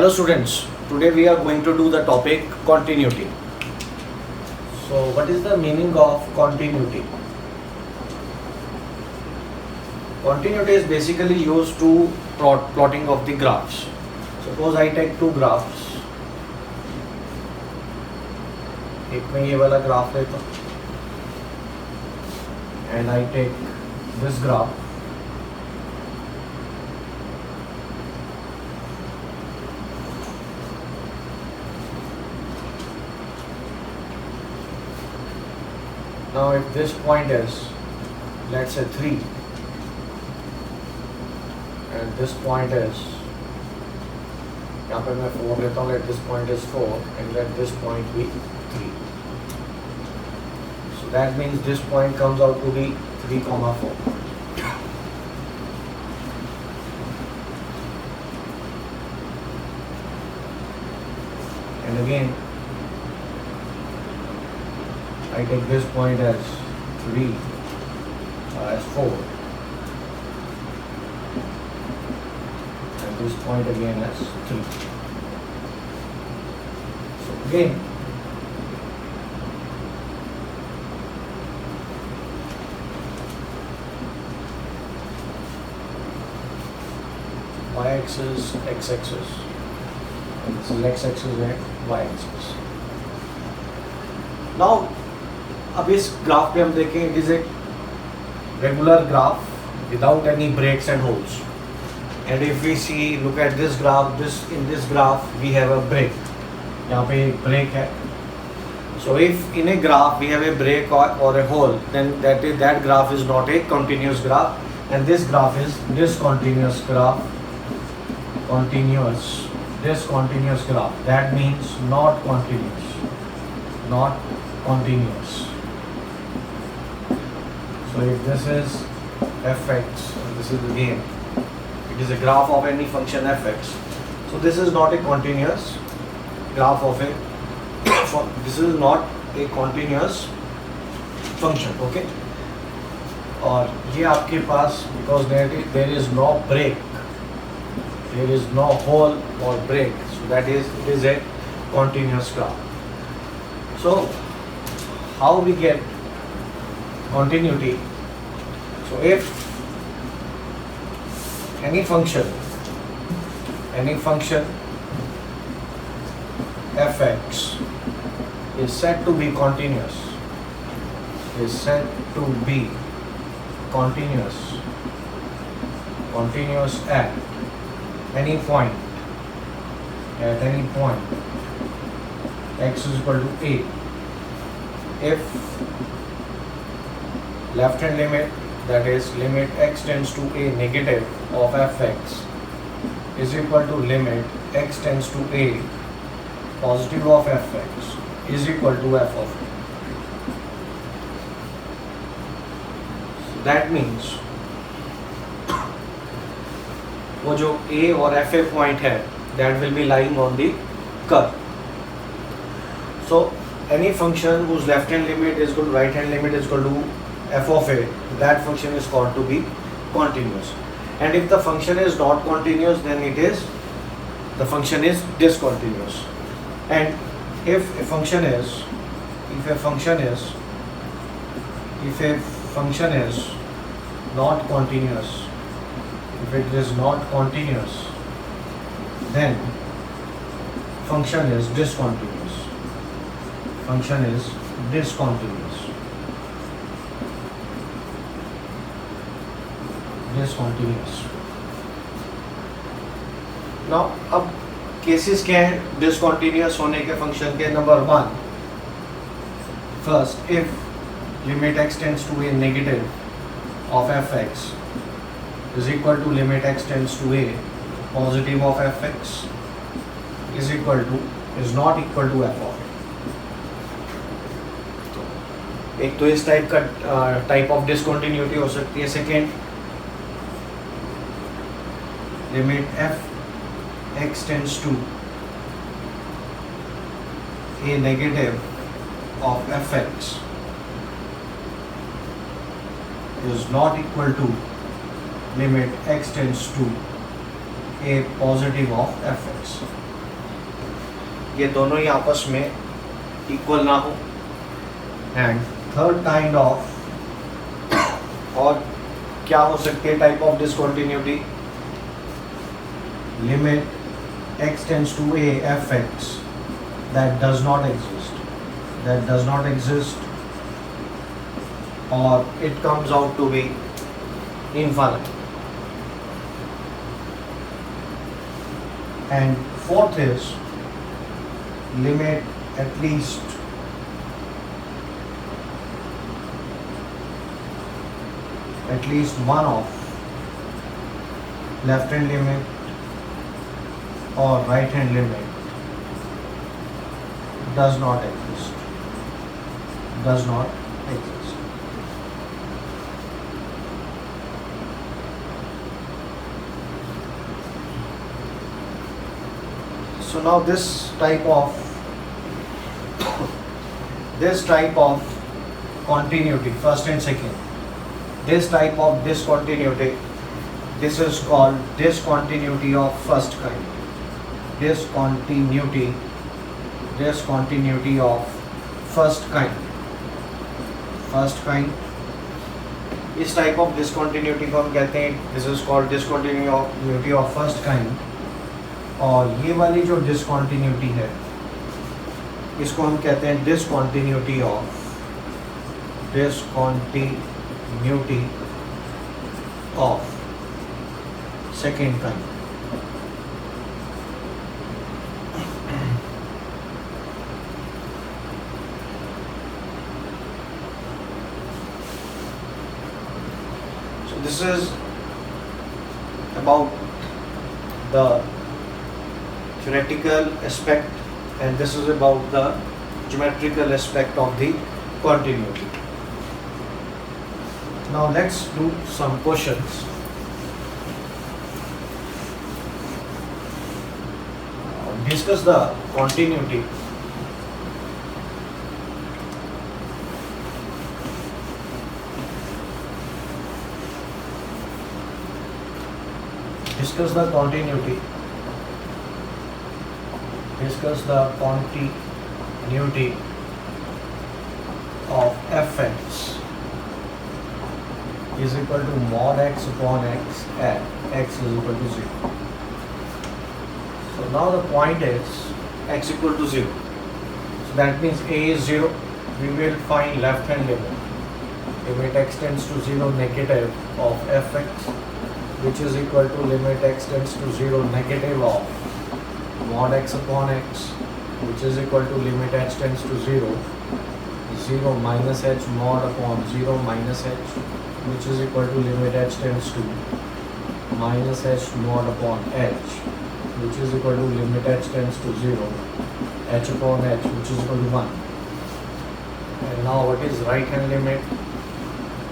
Hello students, today we are going to do the topic continuity. So what is the meaning of continuity? Continuity is basically used to plotting of the graphs. Suppose I take two graphs. एक में ये वाला graph लेता हूँ and I take this graph. Now if this point is, let's say 3 and this point is, यहाँ पे मैं 4 लेता हूँ, let this point is 4 and let this point be 3. So that means this point comes out to be 3, 4. And again, I take this point as 3, as 4, and this point again as 3. So again, y-axis, x-axis, and this is x-axis and y-axis. Now, अब इस graph पे हम देखें, it is a regular graph without any breaks and holes and if we see look at this graph, in this graph we have a break. यहाँ पे एक break है. So if in a graph we have a break और a hole, then that graph is not a continuous graph and this graph is discontinuous graph. Discontinuous graph, that means not continuous. So if this is fx, this is again, it is a graph of any function fx. So this is not a continuous graph of a this is not a continuous function. Okay. और ये आपके पास, because there is no break, there is no hole or break, so that is, it is a continuous graph. So how we get continuity? So if any function fx is said to be continuous, at any point, x is equal to a, if left hand limit, that is limit x tends to a negative of fx is equal to limit x tends to a positive of fx is equal to f of a. So that means वो जो a और fa point है, that will be lying on the curve. So any function whose left hand limit is equal to right hand limit is equal to f of a, that function is called to be continuous. And if the function is not continuous, then the function is discontinuous. And if a function is not continuous, if it is not continuous, then function is discontinuous. Now अब cases क्या हैं discontinuous होने के function के? Number 1, first, if limit x tends to a negative of fx is equal to limit x tends to a positive of fx is not equal to f of a. एक तो इस type का type of discontinuity हो सकती है. Second, limit f x tends to a negative of fx is not equal to limit x tends to a positive of fx. ये दोनों ही आपस में इक्वल ना हो। एंड थर्ड काइंड ऑफ, और क्या हो सकती है type of discontinuity, limit x tends to a fx that does not exist or it comes out to be infinite. And fourth is limit at least one of left hand limit or right hand limit does not exist. So now this type of continuity, first and second, this type of discontinuity, this is called discontinuity of first kind. Discontinuity of first kind. इस type of discontinuity को हम कहते हैं, this is called discontinuity of first kind. और ये वाली जो discontinuity है इसको हम कहते हैं discontinuity of second kind. This is about the theoretical aspect and this is about the geometrical aspect of the continuity. Now let's do some questions. Discuss the continuity. Discuss the continuity of fx is equal to mod x upon x at x is equal to 0. So now the point is x equal to 0. So that means a is 0. We will find left hand limit. Limit x tends to 0 negative of fx, which is equal to limit x tends to 0 negative of mod x upon x, which is equal to limit h tends to 0 minus h mod upon 0 minus h, which is equal to limit h tends to minus h mod upon h, which is equal to limit h tends to 0 h upon h, which is equal to 1. And now what is right hand limit?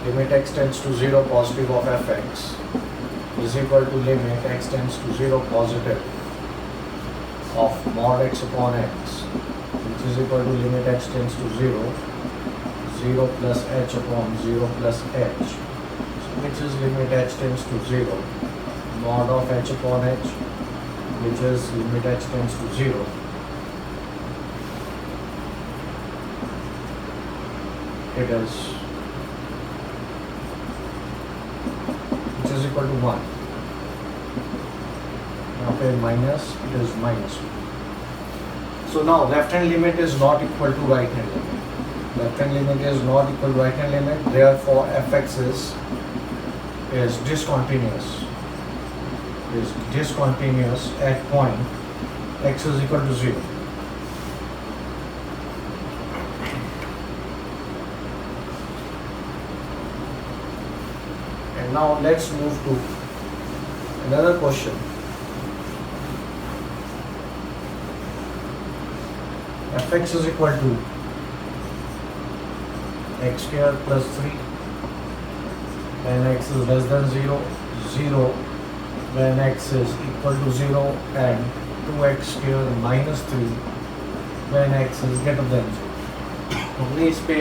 Limit x tends to 0 positive of fx is equal to limit x tends to 0 positive of mod x upon x, which is equal to limit x tends to 0 plus h upon 0 plus h, which is limit h tends to 0 mod of h upon h, which is limit h tends to 0 it is, which is equal to 1. Now पे minus, it is minus 1. So now left hand limit is not equal to right hand limit. Left hand limit is not equal to right hand limit. Therefore fx is discontinuous. Is discontinuous at point x is equal to 0. And now let's move to another question. Fx is equal to x square plus 3 when x is less than 0, 0 when x is equal to 0 and 2x square minus 3 when x is greater than 0. हमने इस पे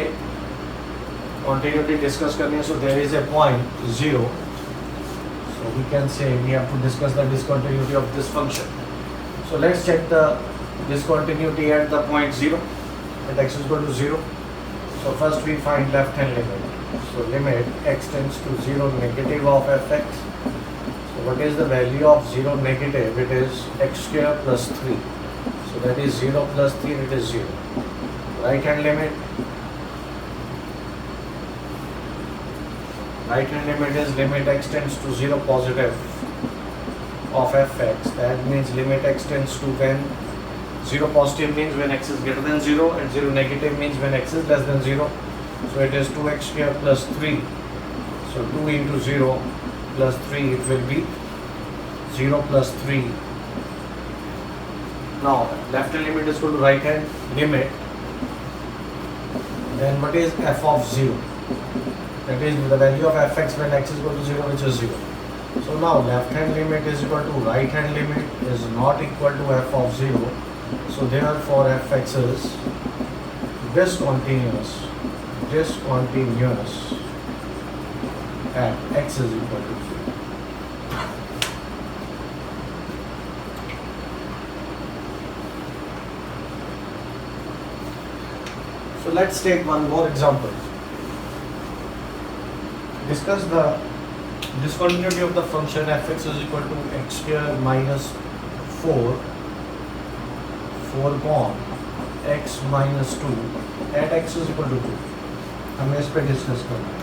continuity discuss करनी है, so there is a point 0. So we can say we have to discuss the discontinuity of this function. So let's check the discontinuity at the point 0, at x is equal to 0. So first we find left hand limit. So limit x tends to 0 negative of fx. So what is the value of 0 negative? It is x square plus 3. So that is 0 plus 3, it is 0. Right hand limit. Right hand limit is limit x tends to 0 positive of fx. That means limit x tends to when 0 positive means when x is greater than 0 and 0 negative means when x is less than 0. So it is 2x square plus 3. So 2 into 0 plus 3, it will be 0 plus 3. Now left hand limit is equal to right hand limit. Then what is f of 0? That is the value of fx when x is equal to 0, which is 0. So now left hand limit is equal to right hand limit is not equal to f of 0. So therefore fx is discontinuous at x is equal to 0. So let's take one more example. Discuss the discontinuity of the function fx is equal to x square minus 4 upon x minus 2 at x is equal to 2. हमें इस पे discuss करना है.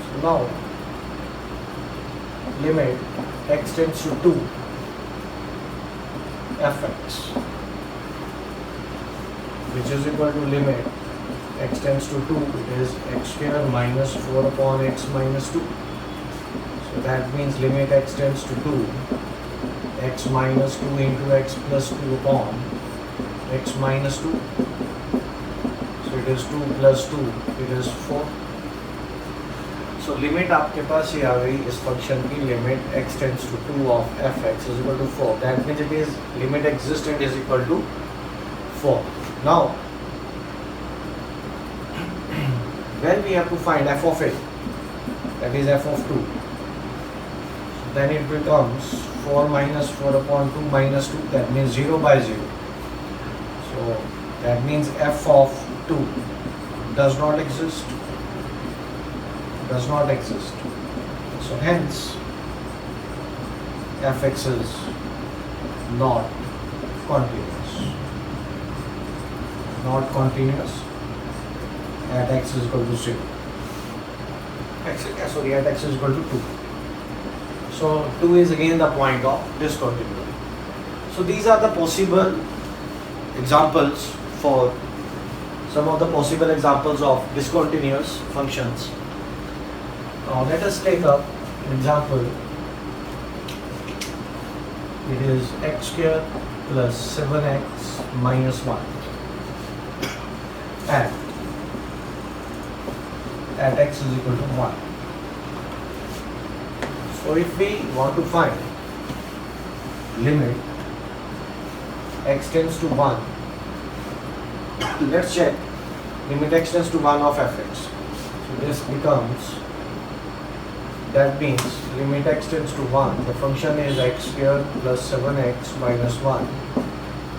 So now limit x tends to 2 fx, which is equal to limit x tends to 2, it is x square minus 4 upon x minus 2. So that means limit x tends to 2, x minus 2 into x plus 2 upon x minus 2. So it is 2 plus 2, it is 4. So limit आपके पास ये आ गई इस function की limit x tends to 2 of fx is equal to 4. That means it is limit existent is equal to 4. Now when we have to find f of a, that is f of 2, then it becomes 4 minus 4 upon 2 minus 2, that means 0 by 0. So that means f of 2 does not exist. So hence fx is not continuous at x is equal to 0. At x is equal to 2. So 2 is again the point of discontinuity. So these are the possible examples for some of the possible examples of discontinuous functions. Now let us take up an example. It is x square plus 7x minus 1 and at x is equal to 1. So if we want to find limit x tends to 1, let's check limit x tends to 1 of fx. So this becomes, that means limit x tends to 1, the function is x square plus 7x minus 1.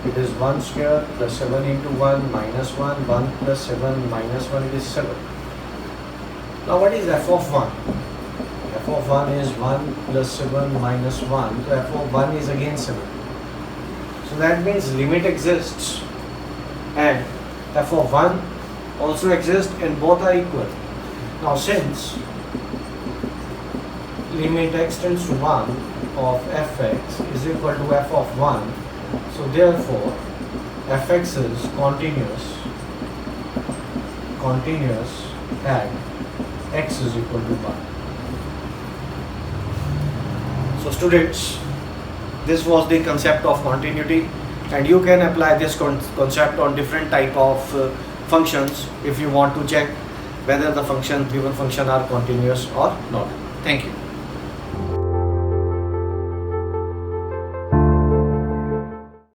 It is 1 square plus 7 into 1 minus 1, 1 plus 7 minus 1, it is 7. Now what is f of 1? F of 1 is 1 plus 7 minus 1, so f of 1 is again 7. So that means limit exists and f of 1 also exists and both are equal. Now since limit x tends to 1 of fx is equal to f of 1, so therefore fx is continuous at x is equal to 1. So students, this was the concept of continuity, and you can apply this concept on different type of functions if you want to check whether the given function are continuous or not. Thank you.